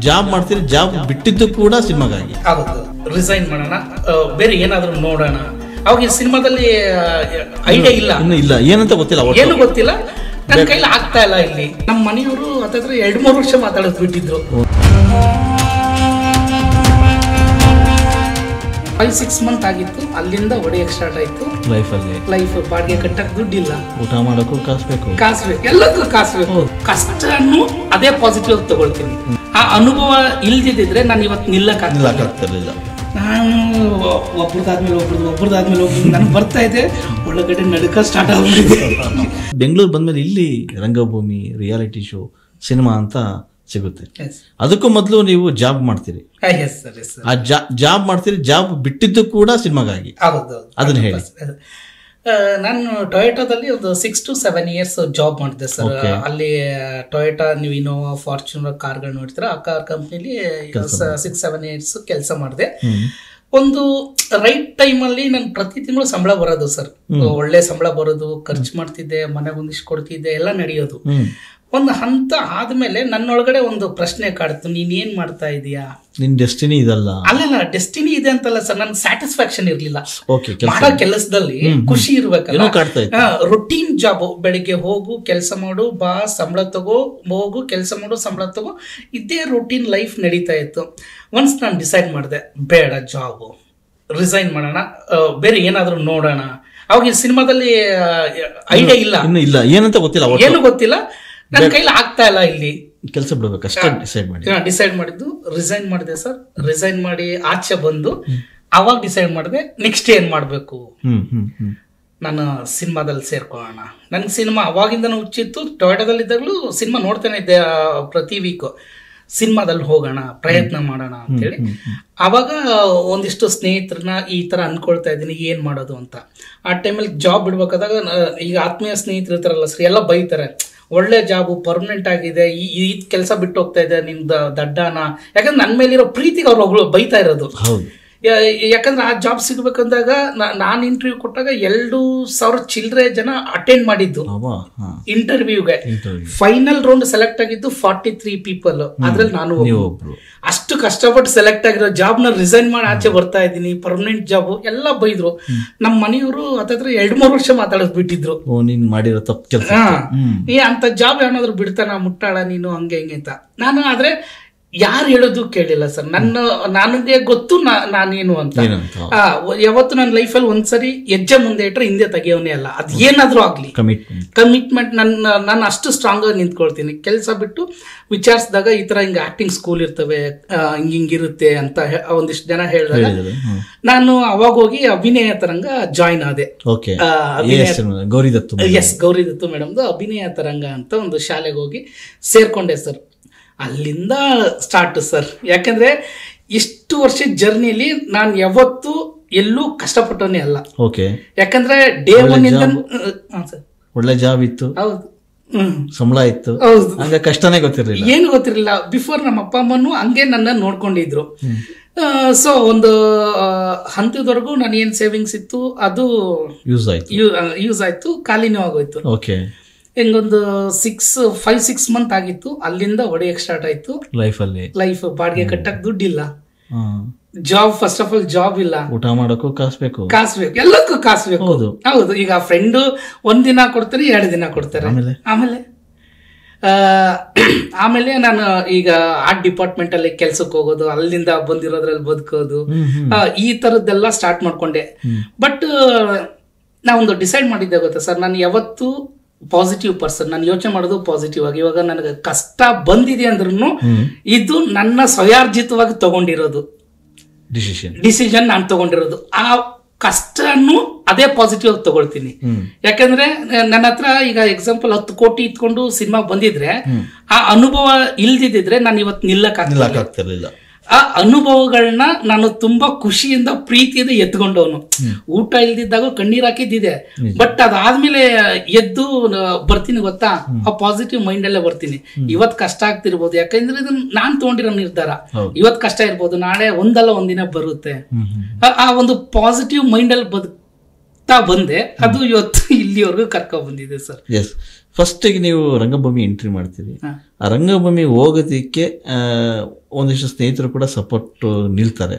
Job ಮಾಡ್ತೀರಿ, job ಬಿಟ್ಟಿದ್ದು ಕೂಡ ಸಿನಿಮಾಗಾಗಿ. ಹೌದು, ರಿಸೈನ್ ಮಾಡೋಣ, ಬೇರೆ ಏನಾದ್ರೂ ನೋಡೋಣ. ಅವಾಗ ಸಿನಿಮಾದಲ್ಲಿ ಐಡಿಯಾ ಇಲ್ಲ, ಇನ್ನು ಇಲ್ಲ, ಏನಂತ ಗೊತ್ತಿಲ್ಲ, ಏನು ಗೊತ್ತಿಲ್ಲ, ನನ್ನ ಕೈಲಿ ಆಗ್ತಾ ಇಲ್ಲ. ಇಲ್ಲಿ ನಮ್ಮ ಮನೆಯವರು ಹತ್ತಿರ 2-3 ವರ್ಷ ಮಾತಾಡೋದು ಬಿಟ್ಟಿದ್ರು. 5-6 ಮಂತ್ ಆಗಿತ್ತು, ಅಲ್ಲಿಂದ ಹೊಡೆಯಕ್ಕೆ ಸ್ಟಾರ್ಟ್ ಆಯ್ತು. ಲೈಫ್ ಬಾಡಿಗೆ ಕಟ್ಟಕ್ಕೆ ದುಡ್ಡಿಲ್ಲ, ಊಟ ಮಾಡೋಕ್ಕೂ ಕಾಸ್ಬೇಕು, ಎಲ್ಲದಕ್ಕೂ ಕಾಸ್ಬೇಕು. ಕಷ್ಟನು ಅದೇ ಪಾಸಿಟಿವ್ ತಗೊಳ್ತೀನಿ. ಆ ಅನುಭವ ಇಲ್ದಿದ್ರೆ ನಾನು ಇವತ್ತು ನಿಲ್ಲಕ್ಕಾಗ್ತಿರ್ಲಿಲ್ಲ. ನಾನು ಒಬ್ರದಾದ್ಮೇಲೆ ಒಬ್ರದು ನಾನು ಬರ್ತಾ ಇದ್ದೆ, ಒಳಗಡೆ ನಡುಕ ಸ್ಟಾರ್ಟ್ ಆಗ್ಬಿಟ್ಟಿದೆ. ಬೆಂಗಳೂರು ಬಂದ್ಮೇಲೆ ಇಲ್ಲಿ ರಂಗಭೂಮಿ, ರಿಯಾಲಿಟಿ ಶೋ, ಸಿನಿಮಾ ಅಂತ ಸಿಗುತ್ತೆ. ಅದಕ್ಕೂ ಮೊದಲು ನೀವು ಜಾಬ್ ಮಾಡ್ತೀರಿ. ಆ ಜಾಬ್ ಮಾಡ್ತೀರಿ, ಜಾಬ್ ಬಿಟ್ಟಿದ್ದು ಕೂಡ ಸಿನಿಮಾಗಾಗಿ. ಅದನ್ನ ಹೇಳಿ. ನಾನು ಟೊಯೋಟಾದಲ್ಲಿ ಒಂದು 6 to 7 years ಜಾಬ್ ಮಾಡಿದೆ ಸರ್. ಅಲ್ಲಿ ಟೊಯೋಟಾ, ನೀವು ಇನೋವಾ, ಫಾರ್ಚುನರ್ ಕಾರ್ಗಳು ನೋಡ್ತೀರಾ, ಆ ಕಾರ್ ಕಂಪ್ನಿಲಿ 6-7 years ಕೆಲಸ ಮಾಡಿದೆ. ಒಂದು ರೈಟ್ ಟೈಮಲ್ಲಿ ನನ್ ಪ್ರತಿ ತಿಂಗಳು ಸಂಬಳ ಬರೋದು ಸರ್, ಒಳ್ಳೆ ಸಂಬಳ ಬರೋದು, ಖರ್ಚು ಮಾಡ್ತಿದ್ದೆ, ಮನೆಗೆ ಒಂದಿಷ್ಟು ಕೊಡ್ತಿದ್ದೆ, ಎಲ್ಲ ನಡೆಯೋದು. ಒಂದು ಹಂತ ಆದ್ಮೇಲೆ ನನ್ನೊಳಗಡೆ ಒಂದು ಪ್ರಶ್ನೆ ಕಾಡ್ತು, ನೀನ್ ಏನ್ ಮಾಡ್ತಾ ಇದೀಯಾ, ನಿನ್ ಡೆಸ್ಟಿನಿ ಇದಲ್ಲ. ಅಲ್ಲ, ಡೆಸ್ಟಿನಿ ಇದೆ ಅಂತಲ್ಲ ಸರ್, ನನ್ ಸ್ಯಾಟಿಸ್ಫ್ಯಾಕ್ಷನ್ ಇರ್ಲಿಲ್ಲ. ಮಾಡೋ ಕೆಲಸದಲ್ಲಿ ಖುಷಿ ಇರ್ಬೇಕಲ್ಲ. ರೊಟೀನ್ ಜಾಬ್, ಬೆಳಿಗ್ಗೆ ಹೋಗು ಕೆಲಸ ಮಾಡು, ಬಾ ಸಂಬಳ ತಗೋ, ಹೋಗು ಕೆಲಸ ಮಾಡು, ಸಂಬಳ ತಗೋ, ಇದೇ ರೊಟೀನ್ ಲೈಫ್ ನಡೀತಾ ಇತ್ತು. ಒನ್ಸ್ ನಾನು ಡಿಸೈಡ್ ಮಾಡಿದೆ, ಬೇಡ ಜಾಬ್, ರಿಸೈನ್ ಮಾಡೋಣ, ಬೇರೆ ಏನಾದ್ರೂ ನೋಡೋಣ. ಅವಾಗ ಸಿನಿಮಾದಲ್ಲಿ ಐಡಿಯಾ ಇಲ್ಲ, ಇನ್ನು ಇಲ್ಲ, ಏನಂತ ಗೊತ್ತಿಲ್ಲ, ಏನು ಗೊತ್ತಿಲ್ಲ, ನನ್ನ ಕೈಲಿ ಆಗ್ತಾ ಇಲ್ಲ, ಇಲ್ಲಿ ಕೆಲಸ ಬಿಡ್ಬೇಕು ಅಷ್ಟೇ ಡಿಸೈಡ್ ಮಾಡಿದ್ದು. ರಿಸೈನ್ ಮಾಡಿದೆ ಸರ್. ರಿಸೈನ್ ಮಾಡಿ ಆಚೆ ಬಂದು ಅವಾಗ ಡಿಸೈಡ್ ಮಾಡಿದೆ ನೆಕ್ಸ್ಟ್ ಏನ್ ಮಾಡ್ಬೇಕು. ನಾನು ಸಿನಿಮಾದಲ್ಲಿ ಸೇರ್ಕೊಳ್ಳೋಣ. ನನ್ ಸಿನಿಮಾ ಅವಾಗಿಂದನೂ ಹುಚ್ಚಿತ್ತು. ಟೊಯೋಟಾದಲ್ಲಿ ಇದ್ದಾಗಲೂ ಸಿನಿಮಾ ನೋಡ್ತಾನೆ ಇದ್ದೆ, ಪ್ರತಿ ವೀಕ್ ಸಿನಿಮಾದಲ್ಲಿ ಹೋಗೋಣ, ಪ್ರಯತ್ನ ಮಾಡೋಣ ಅಂತೇಳಿ. ಅವಾಗ ಒಂದಿಷ್ಟು ಸ್ನೇಹಿತರನ್ನ ಈ ತರ ಅನ್ಕೊಳ್ತಾ ಇದ್ದೀನಿ, ಏನ್ ಮಾಡೋದು ಅಂತ. ಆ ಟೈಮಲ್ಲಿ ಜಾಬ್ ಬಿಡ್ಬೇಕಾದಾಗ ಈಗ ಆತ್ಮೀಯ ಸ್ನೇಹಿತರು ಇರ್ತಾರಲ್ಲ ಸರ್, ಎಲ್ಲ ಬೈತಾರೆ, ಒಳ್ಳೆ ಜಾಬು, ಪರ್ಮನೆಂಟ್ ಆಗಿದೆ, ಈ ಕೆಲಸ ಬಿಟ್ಟು ಹೋಗ್ತಾ ಇದೆ, ನಿಮ್ದು ದಡ್ಡನ. ಯಾಕಂದ್ರೆ ನನ್ನ ಮೇಲಿರೋ ಪ್ರೀತಿಗೆ ಅವ್ರು ಬೈತಾ ಇರೋದು. ಯಾಕಂದ್ರೆ ಆ ಜಾಬ್ ಸಿಗ್ಬೇಕಂದಾಗ ನಾನು ಇಂಟರ್ವ್ಯೂ ಕೊಟ್ಟಾಗ 2,000 ಚಿಲ್ಲರೆ ಜನ ಅಟೆಂಡ್ ಮಾಡಿದ್ದು ಇಂಟರ್ವ್ಯೂಗೆ. ಫೈನಲ್ ರೌಂಡ್ ಸೆಲೆಕ್ಟ್ ಆಗಿದ್ದು 43 ಪೀಪಲ್, ಅದ್ರಲ್ಲಿ ನಾನು ಅಷ್ಟು ಕಷ್ಟಪಟ್ಟು ಸೆಲೆಕ್ಟ್ ಆಗಿರೋ ಜಾಬ್ ನ ರಿಸೈನ್ ಮಾಡಿ ಆಚೆ ಬರ್ತಾ ಇದ್ದೀನಿ, ಪರ್ಮನೆಂಟ್ ಜಾಬ್. ಎಲ್ಲ ಬೈದ್ರು. ನಮ್ಮ ಮನೆಯವರು ಹತ್ತಿರ 2-3 ವರ್ಷ ಮಾತಾಡೋದು ಬಿಟ್ಟಿದ್ರು. ಅಂತ ಜಾಬ್ ಏನಾದ್ರು ಬಿಡ್ತಾನ, ಮುಟ್ಟಾಳ ನೀನು, ಹಂಗೆ ಹಿಂಗೆ ಅಂತ. ನಾನು ಆದ್ರೆ ಯಾರು ಹೇಳೋದು ಕೇಳಿಲ್ಲ ಸರ್. ನನಗೆ ಗೊತ್ತು ನಾನೇನು ಅಂತ. ಯಾವತ್ತು ನನ್ನ ಲೈಫಲ್ಲಿ ಒಂದ್ಸರಿ ಹೆಜ್ಜೆ ಮುಂದೆ ಇಟ್ರೆ ಹಿಂದೆ ತೆಗಿಯೋನೇ ಅಲ್ಲ, ಅದು ಏನಾದ್ರೂ ಆಗ್ಲಿ. ಕಮಿಟ್ಮೆಂಟ್ ನಾನು ಅಷ್ಟು ಸ್ಟ್ರಾಂಗ್ ಆಗಿ ನಿಂತ್ಕೊಳ್ತೀನಿ. ಕೆಲಸ ಬಿಟ್ಟು ವಿಚಾರಿಸಿದಾಗ ಈ ತರ ಹಿಂಗ ಆಕ್ಟಿಂಗ್ ಸ್ಕೂಲ್ ಇರ್ತವೆ, ಹಿಂಗಿರುತ್ತೆ ಅಂತ ಒಂದಿಷ್ಟು ಜನ ಹೇಳಿದಾಗ ನಾನು ಅವಾಗ ಹೋಗಿ ಅಭಿನಯ ತರಂಗ ಜಾಯಿನ್ ಆದೆ. ಗೌರಿದತ್ತು ಮೇಡಮ್ದು ಅಭಿನಯ ತರಂಗ ಅಂತ ಒಂದು ಶಾಲೆಗೆ ಹೋಗಿ ಸೇರ್ಕೊಂಡೆ ಸರ್. ಅಲ್ಲಿಂದ ಸ್ಟಾರ್ಟ್ ಸರ್. ಯಾಕಂದ್ರೆ ಇಷ್ಟು ವರ್ಷದ ಜರ್ನಿಲಿ ನಾನು ಯಾವತ್ತು ಎಲ್ಲೂ ಕಷ್ಟಪಟ್ಟವನೇ ಅಲ್ಲ. ಯಾಕಂದ್ರೆ ಡೇ 1 ಇಂದ ಒಳ್ಳೆ ಜಾಬ್ ಇತ್ತು, ಹೌದು, ಸಂಬಳ ಇತ್ತು, ಹೌದು, ಕಷ್ಟನೇ ಗೊತ್ತಿರಲಿಲ್ಲ, ಏನು ಗೊತ್ತಿರಲಿಲ್ಲ. ಬಿಫೋರ್ ನಮ್ಮ ಅಪ್ಪ ಅಮ್ಮನು ಹಂಗೆ ನನ್ನ ನೋಡ್ಕೊಂಡಿದ್ರು. ಸೊ ಒಂದು ಹಂತದವರೆಗೂ ನಾನು ಏನ್ ಸೇವಿಂಗ್ಸ್ ಇತ್ತು ಅದು ಯೂಸ್ ಆಯ್ತು, ಖಾಲಿನೂ ಆಗೋಯ್ತು. ಹಿಂಗೊಂದು 5-6 ಮಂತ್ ಆಗಿತ್ತು, ಅಲ್ಲಿಂದ ಹೊಡೆಯಕ್ಕೆ ಸ್ಟಾರ್ಟ್ ಆಯ್ತು. ಲೈಫ್ ಬಾಡಿಗೆ ಕಟ್ಟಕ್ ದುಡ್ಡಿಲ್ಲ, job first of all job ಇಲ್ಲ, ಊಟ ಮಾಡೋಕ್ಕೂ ಕಾಸ್ಬೇಕು, ಎಲ್ಲಕ್ಕೂ ಕಾಸ್ಬೇಕು. ಹೌದು. ಈಗ ಫ್ರೆಂಡ್ 1 ದಿನ ಕೊಡ್ತಾರೆ, 2 ದಿನ ಕೊಡ್ತಾರೆ. ಆಮೇಲೆ ನಾನು ಈಗ ಆರ್ಟ್ ಡಿಪಾರ್ಟ್ಮೆಂಟ್ ಅಲ್ಲಿ ಕೆಲ್ಸಕ್ಕೆ ಹೋಗೋದು, ಅಲ್ಲಿಂದ ಬಂದಿರೋದ್ರಲ್ಲಿ ಬದುಕೋದು, ಈ ತರದ್ದೆಲ್ಲ ಸ್ಟಾರ್ಟ್ ಮಾಡ್ಕೊಂಡೆ. ಬಟ್ ನಾವೊಂದು ಡಿಸೈಡ್ ಮಾಡಿದ್ದೆ ಗೊತ್ತಾ ಸರ್, ನಾನು ಯಾವತ್ತು ಪಾಸಿಟಿವ್ ಪರ್ಸನ್. ನಾನು ಯೋಚನೆ ಮಾಡೋದು ಪಾಸಿಟಿವ್ ಆಗಿ. ಇವಾಗ ನನಗೆ ಕಷ್ಟ ಬಂದಿದೆ ಅಂದ್ರೂ ಇದು ನನ್ನ ಸ್ವಯಾರ್ಜಿತವಾಗಿ ತಗೊಂಡಿರೋದು ಡಿಸಿಷನ್, ನಾನು ತಗೊಂಡಿರೋದು. ಆ ಕಷ್ಟನು ಅದೇ ಪಾಸಿಟಿವ್ ಆಗಿ ತಗೊಳ್ತೀನಿ. ಯಾಕಂದ್ರೆ ನನ್ನ ಹತ್ರ ಈಗ ಎಕ್ಸಾಂಪಲ್ 10 ಕೋಟಿ ಇಟ್ಕೊಂಡು ಸಿನಿಮಾ ಬಂದಿದ್ರೆ, ಆ ಅನುಭವ ಇಲ್ದಿದ್ರೆ ನಾನು ಇವತ್ತು ನಿಲ್ಲಕ್ಕಾಗ್ತಿರ್ಲಿಲ್ಲ. ಆ ಅನುಭವಗಳನ್ನ ನಾನು ತುಂಬಾ ಖುಷಿಯಿಂದ ಪ್ರೀತಿಯಿಂದ ಎತ್ಕೊಂಡವನು. ಊಟ ಇಲ್ದಿದ್ದಾಗ ಕಣ್ಣೀರ್ ಹಾಕಿದ್ದಿದೆ, ಬಟ್ ಅದಾದ್ಮೇಲೆ ಎದ್ದು ಬರ್ತೀನಿ ಗೊತ್ತಾ, ಆ ಪಾಸಿಟಿವ್ ಮೈಂಡ್ ಅಲ್ಲೇ ಬರ್ತೀನಿ. ಇವತ್ ಕಷ್ಟ ಆಗ್ತಿರ್ಬೋದು, ಯಾಕಂದ್ರೆ ಇದು ನಾನ್ ತಗೊಂಡಿರೋ ನಿರ್ಧಾರ. ಇವತ್ ಕಷ್ಟ ಇರ್ಬೋದು, ನಾಳೆ ಒಂದಲ್ಲ ಒಂದಿನ ಬರುತ್ತೆ. ಆ ಒಂದು ಪಾಸಿಟಿವ್ ಮೈಂಡ್ ಅಲ್ಲಿ ಬಂದೆ, ಅದು ಇವತ್ತು ಇಲ್ಲಿವರೆಗೂ ಕರ್ಕೊಂಡ್ ಬಂದಿದೆ ಸರ್. ಫಸ್ಟಿಗೆ ನೀವು ರಂಗಭೂಮಿ ಎಂಟ್ರಿ ಮಾಡ್ತೀರಿ, ಆ ರಂಗಭೂಮಿ ಹೋಗೋದಕ್ಕೆ ಒಂದಿಷ್ಟು ಸ್ನೇಹಿತರು ಕೂಡ ಸಪೋರ್ಟ್ ನಿಲ್ತಾರೆ.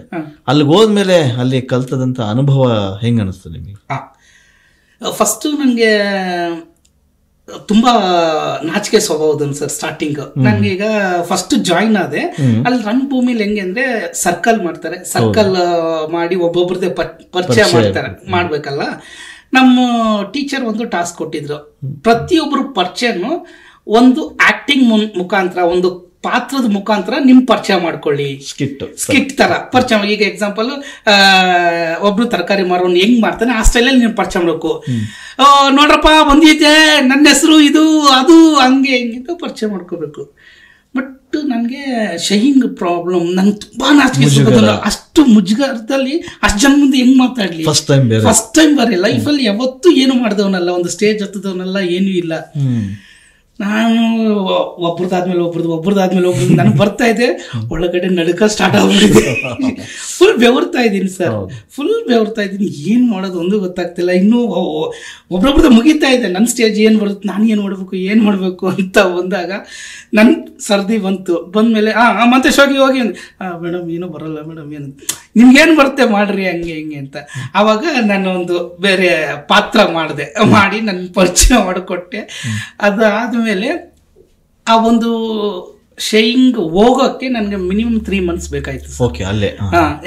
ಅಲ್ಲಿಗೆ ಹೋದ್ಮೇಲೆ ಅಲ್ಲಿ ಕಲ್ತದಂತ ಅನುಭವ ಹೆಂಗ ಅನಿಸ್ತು ನಿಮಗೆ? ಫಸ್ಟ್ ನನಗೆ ತುಂಬಾ ನಾಚಿಕೆ ಸ್ವಭಾವದ ಸರ್. ಸ್ಟಾರ್ಟಿಂಗ್ ನನ್ಗೆ ಈಗ ಫಸ್ಟ್ ಜಾಯಿನ್ ಆದೆ, ಅಲ್ಲಿ ರಂಗಭೂಮಿಲಿ ಹೆಂಗೆ ಅಂದ್ರೆ ಸರ್ಕಲ್ ಮಾಡ್ತಾರೆ, ಸರ್ಕಲ್ ಮಾಡಿ ಒಬ್ಬೊಬ್ರದ್ದೇ ಪರಿಚಯ ಮಾಡ್ಬೇಕಲ್ಲ. ನಮ್ಮ ಟೀಚರ್ ಒಂದು ಟಾಸ್ಕ್ ಕೊಟ್ಟಿದ್ರು, ಪ್ರತಿಯೊಬ್ಬರು ಪರಿಚಯನು ಒಂದು ಆಕ್ಟಿಂಗ್ ಮುಖಾಂತರ, ಒಂದು ಪಾತ್ರದ ಮುಖಾಂತರ ನಿಮ್ ಪರಿಚಯ ಮಾಡ್ಕೊಳ್ಳಿ. ಸ್ಕಿಟ್ ತರ ಪರಿಚಯ. ಈಗ ಎಕ್ಸಾಂಪಲ್ ಒಬ್ರು ತರಕಾರಿ ಮಾರೋನ್ ಹೆಂಗ್ ಮಾಡ್ತಾನೆ ಆ ಸ್ಟೈಲಲ್ಲಿ ನೀವು ಪರಿಚಯ ಮಾಡ್ಬೇಕು. ನೋಡ್ರಪ್ಪ ಬಂದಿದ್ದೆ, ನನ್ನ ಹೆಸರು ಇದು ಅದು ಹಂಗೆ ಹೆಂಗಿಂತ ಪರಿಚಯ ಮಾಡ್ಕೋಬೇಕು. ಬಟ್ ನನಗೆ ಶೈಯಿಂಗ್ ಪ್ರಾಬ್ಲಮ್, ನಂಗೆ ತುಂಬಾ ನಾಚಿಕೆ. ಅಷ್ಟು ಮುಜುಗರದಲ್ಲಿ ಅಷ್ಟು ಜನ ಮುಂದೆ ಹೆಂಗ್ ಮಾತಾಡ್ಲಿ? ಫಸ್ಟ್ ಟೈಮ್ ಬರೀ ಲೈಫಲ್ಲಿ ಯಾವತ್ತೂ ಏನು ಮಾಡಿದವನಲ್ಲ, ಒಂದು ಸ್ಟೇಜ್ ಹತ್ತದವನಲ್ಲ, ಏನೂ ಇಲ್ಲ. ನಾನು ಒಬ್ರದಾದ್ಮೇಲೆ ಒಬ್ರದ್ದು ನನಗೆ ಬರ್ತಾ ಇದೆ, ಒಳಗಡೆ ನಡುಕ ಸ್ಟಾರ್ಟ್ ಆಗ್ಬಿಟ್ಟಿದೆ. ಫುಲ್ ಬೆವರ್ತಾ ಇದ್ದೀನಿ ಸರ್, ಫುಲ್ ಬೆವರ್ತಾ ಇದ್ದೀನಿ. ಏನು ಮಾಡೋದು ಒಂದು ಗೊತ್ತಾಗ್ತಿಲ್ಲ. ಇನ್ನೂ ಒಬ್ರೊಬ್ರದ್ದು ಮುಗಿತಾ ಇದೆ. ನನ್ನ ಸ್ಟೇಜ್ ಏನು ಬರುತ್ತೆ, ನಾನು ಏನು ಮಾಡಬೇಕು ಅಂತ ಬಂದಾಗ ನನ್ನ ಸರ್ದಿ ಬಂದ್ಮೇಲೆ ಮತ್ತೆ ಶೋಗಿ ಹೋಗಿ ಮೇಡಮ್ ಏನೂ ಬರೋಲ್ಲ ಮೇಡಮ್, ಏನು ನಿಮ್ಗೇನು ಬರುತ್ತೆ ಮಾಡ್ರಿ ಹಂಗೆ ಹಿಂಗೆ ಅಂತ. ಆವಾಗ ನಾನು ಒಂದು ಬೇರೆ ಪಾತ್ರ ಮಾಡಿ ನನ್ನ ಪರಿಚಯ ಮಾಡಿಕೊಟ್ಟೆ. ಅದಾದ್ಮೇಲೆ ಆ ಒಂದು ಶೈಯಿಂಗ್ ಹೋಗೋಕ್ಕೆ ನನಗೆ ಮಿನಿಮಮ್ 3 months ಬೇಕಾಯ್ತು.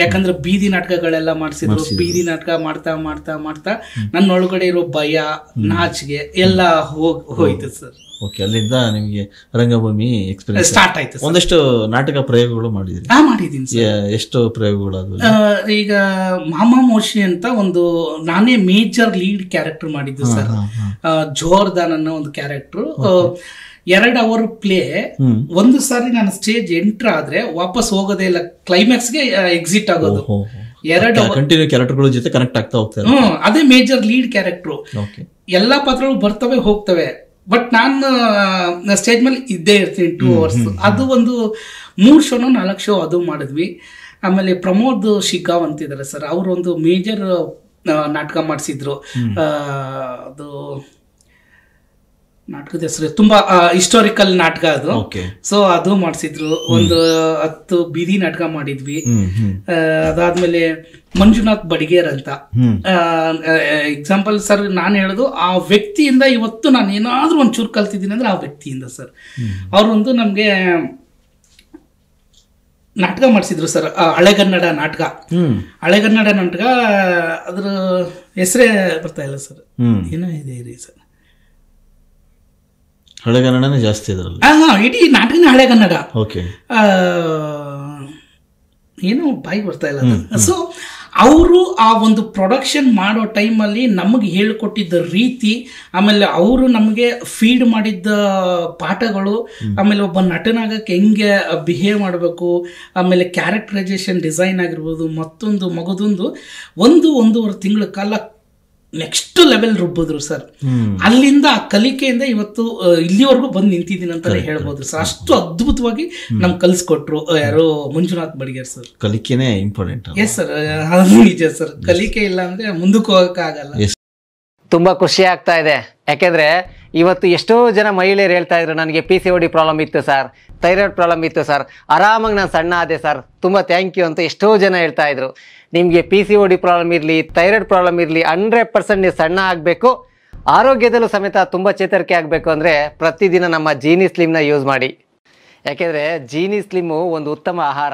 ಯಾಕಂದ್ರೆ ಬೀದಿ ನಾಟಕಗಳೆಲ್ಲ ಮಾಡಿಸಿದ್ರು. ಬೀದಿ ನಾಟಕ ಮಾಡ್ತಾ ಮಾಡ್ತಾ ಮಾಡ್ತಾ ನನ್ನ ಒಳಗಡೆ ಇರೋ ಭಯ, ನಾಚಿಗೆ ಎಲ್ಲ ಹೋಯ್ತು ಸರ್. ಅಲ್ಲಿಂದ ನಿಮಗೆ ರಂಗಭೂಮಿ ಎಕ್ಸ್ಪೀರಿಯನ್ಸ್ ಸ್ಟಾರ್ಟ್ ಆಯ್ತು. ಒಂದಷ್ಟು ನಾಟಕ ಪ್ರಯೋಗಗಳು ಮಾಡಿದ್ದೀನಿ. ಎಷ್ಟು ಪ್ರಯೋಗಗಳು ಅದು? ಈಗ ಮಾಮಾ ಮೋಶಿ ಅಂತ ಒಂದು ನಾನೇ ಮೇಜರ್ ಲೀಡ್ ಕ್ಯಾರೆಕ್ಟರ್ ಮಾಡಿದ್ದು ಸರ್. ಜೋರ್ದಾನ್ ಅನ್ನೋ ಒಂದು ಕ್ಯಾರೆಕ್ಟರ್. 2 hour play. ಒಂದು ಸಾರಿ ನಾನು ಸ್ಟೇಜ್ ಎಂಟರ್ ಆದ್ರೆ ವಾಪಸ್ ಹೋಗೋದೇ ಇಲ್ಲ, ಕ್ಲೈಮ್ಯಾಕ್ಸ್ಗೆ ಎಕ್ಸಿಟ್ ಆಗೋದು. 2 ಕಂಟಿನ್ಯೂ ಕ್ಯಾರೆಕ್ಟರ್ಗಳ ಜೊತೆ ಕನೆಕ್ಟ್ ಆಗ್ತಾ ಹೋಗ್ತಾರೆ. ಅದೇ ಮೇಜರ್ ಲೀಡ್ ಕ್ಯಾರೆಕ್ಟರ್. ಎಲ್ಲಾ ಪಾತ್ರಗಳು ಬರ್ತವೆ ಹೋಗ್ತವೆ, ಬಟ್ ನಾನು ಸ್ಟೇಜ್ ಮೇಲೆ ಇದ್ದೇ ಇರ್ತೀನಿ 2 hours. ಅದು ಒಂದು 3 show 4 show ಅದು ಮಾಡಿದ್ವಿ. ಆಮೇಲೆ ಪ್ರಮೋದ್ ಶಿಗ್ಗಾವ್ ಅಂತಿದ್ದಾರೆ ಸರ್, ಅವರು ಒಂದು ಮೇಜರ್ ನಾಟಕ ಮಾಡಿಸಿದ್ರು. ಅದು ನಾಟಕದ ಹೆಸರು ತುಂಬಾ ಹಿಸ್ಟೋರಿಕಲ್ ನಾಟಕ ಅದು. ಸೊ ಅದು ಮಾಡಿಸಿದ್ರು. ಒಂದು 10 ಬೀದಿ ನಾಟಕ ಮಾಡಿದ್ವಿ. ಅದಾದ್ಮೇಲೆ ಮಂಜುನಾಥ್ ಬಡಿಗೇರ್ ಅಂತ ಎಕ್ಸಾಂಪಲ್ ಸರ್. ನಾನು ಹೇಳೋದು ಆ ವ್ಯಕ್ತಿಯಿಂದ ಇವತ್ತು ನಾನು ಏನಾದ್ರೂ ಒಂಚೂರು ಕಲ್ತಿದ್ದೀನಿ ಅಂದ್ರೆ ಆ ವ್ಯಕ್ತಿಯಿಂದ ಸರ್. ಅವರೊಂದು ನಮ್ಗೆ ನಾಟಕ ಮಾಡಿಸಿದ್ರು ಸರ್, ಹಳೆಗನ್ನಡ ನಾಟಕ. ಹಳೆಗನ್ನಡ ನಾಟಕ ಅದ್ರ ಹೆಸರೇ ಬರ್ತಾ ಇಲ್ಲ ಸರ್, ಏನೋ ಇದೆ ರೀ ಸರ್. ಹಳೆಗನ್ನಡನೇ ಜಾಸ್ತಿ ಇದರಲ್ಲಿ. ಇಡೀ ನಾಟಕನೇ ಹಳೆಗನ್ನಡ. ಏನೋ ಬಾಯಿ ಬರ್ತಾ ಇಲ್ಲ. ಸೊ ಅವರು ಆ ಒಂದು ಪ್ರೊಡಕ್ಷನ್ ಮಾಡೋ ಟೈಮಲ್ಲಿ ನಮಗೆ ಹೇಳಿಕೊಟ್ಟಿದ್ದ ರೀತಿ, ಆಮೇಲೆ ಅವರು ನಮಗೆ ಫೀಡ್ ಮಾಡಿದ್ದ ಪಾಠಗಳು, ಆಮೇಲೆ ಒಬ್ಬ ನಟನಾಗಕ್ಕೆ ಹೆಂಗೆ ಬಿಹೇವ್ ಮಾಡಬೇಕು, ಆಮೇಲೆ ಕ್ಯಾರೆಕ್ಟರೈಸೇಷನ್ ಡಿಸೈನ್ ಆಗಿರ್ಬೋದು, ಮತ್ತೊಂದು ಮಗದೊಂದು 1-1.5 ತಿಂಗಳ ಕಾಲ ನೆಕ್ಸ್ಟ್ ಲೆವೆಲ್ ರುಬ್ಬಿದ್ರು ಸರ್. ಅಲ್ಲಿಂದ ಆ ಕಲಿಕೆಯಿಂದ ಇವತ್ತು ಇಲ್ಲಿವರೆಗೂ ಬಂದು ನಿಂತಿದ್ದೀನಿ ಅಂತಾನೆ ಹೇಳ್ಬೋದು ಸರ್. ಅಷ್ಟು ಅದ್ಭುತವಾಗಿ ನಮ್ಗೆ ಕಲಿಸ್ಕೊಟ್ರು ಯಾರು Manjunath Badiger sir. ಕಲಿಕೆನೇ important. Yes sir, ಅದು ನಿಜ ಸರ್. ಕಲಿಕೆ ಇಲ್ಲ ಅಂದ್ರೆ ಮುಂದಕ್ಕೆ ಹೋಗಕ್ಕೆ ಆಗಲ್ಲ. ತುಂಬಾ ಖುಷಿ ಆಗ್ತಾ ಇದೆ, ಯಾಕೆಂದ್ರೆ ಇವತ್ತು ಎಷ್ಟೋ ಜನ ಮಹಿಳೆಯರು ಹೇಳ್ತಾ ಇದ್ರು ನನಗೆ PCOD ಪ್ರಾಬ್ಲಮ್ ಇತ್ತು ಸರ್, ಥೈರಾಯ್ಡ್ ಪ್ರಾಬ್ಲಮ್ ಇತ್ತು ಸರ್, ಆರಾಮಾಗಿ ನಾನು ಸಣ್ಣ ಆದೆ ಸರ್, ತುಂಬ ಥ್ಯಾಂಕ್ ಯು ಅಂತ ಎಷ್ಟೋ ಜನ ಹೇಳ್ತಾ ಇದ್ರು. ನಿಮಗೆ PCOD ಪ್ರಾಬ್ಲಮ್ ಇರಲಿ, ಥೈರಾಯ್ಡ್ ಪ್ರಾಬ್ಲಮ್ ಇರಲಿ, 100% ನೀವು ಸಣ್ಣ ಆಗಬೇಕು, ಆರೋಗ್ಯದಲ್ಲೂ ಸಮೇತ ತುಂಬ ಚೇತರಿಕೆ ಆಗಬೇಕು ಅಂದರೆ ಪ್ರತಿದಿನ ನಮ್ಮ ಜೀನಿ ಸ್ಲಿಮ್ನ ಯೂಸ್ ಮಾಡಿ. ಯಾಕೆಂದರೆ ಜೀನಿ ಸ್ಲಿಮ್ಮು ಒಂದು ಉತ್ತಮ ಆಹಾರ.